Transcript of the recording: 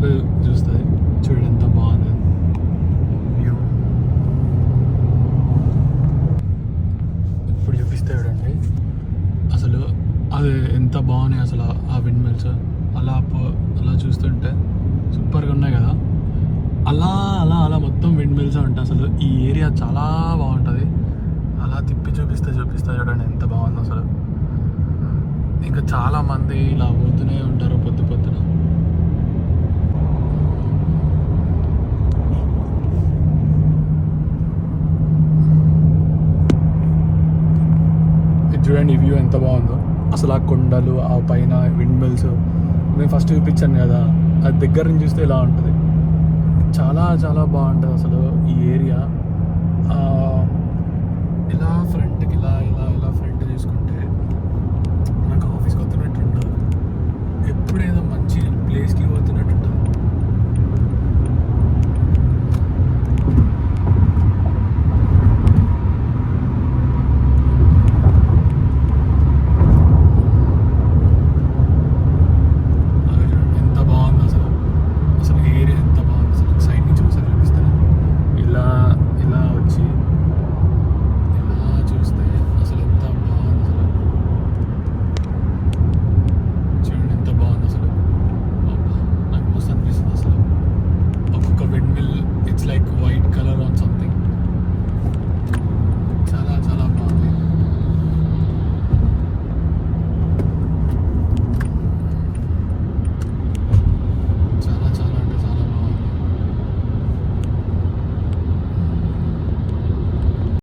వైపే చూస్తుంది. చూడండి ఎంత బాగుంది వ్యూ. ఇప్పుడు చూపిస్తే చూడండి అసలు అది ఎంత బాగున్నాయి అసలు ఆ విండ్ మిల్స్. అలా చూస్తుంటే సూపర్గా ఉన్నాయి కదా. అలా అలా అలా మొత్తం విండ్ మిల్స్ ఉంటాయి. అసలు ఈ ఏరియా చాలా బాగుంటుంది. అలా తిప్పి చూపిస్తే చూడండి ఎంత బాగుంది అసలు. ఇంకా చాలామంది ఇలా పోతూనే ఉంటారు పొద్దున. చూడండి ఈ వ్యూ ఎంత బాగుందో అసలు. ఆ కొండలు, ఆ పైన విండ్ మిల్స్ నేను ఫస్ట్ చూపించాను కదా, అది దగ్గర నుంచి చూస్తే ఇలా ఉంటుంది. చాలా చాలా బాగుంటుంది అసలు ఈ ఏరియా. ఇలా ఫ్రంట్కి ఇలా ఫ్రంట్ చూసుకుంటే నాకు ఆఫీస్కి వస్తున్నట్టు ఉంటుంది. ఎప్పుడేదో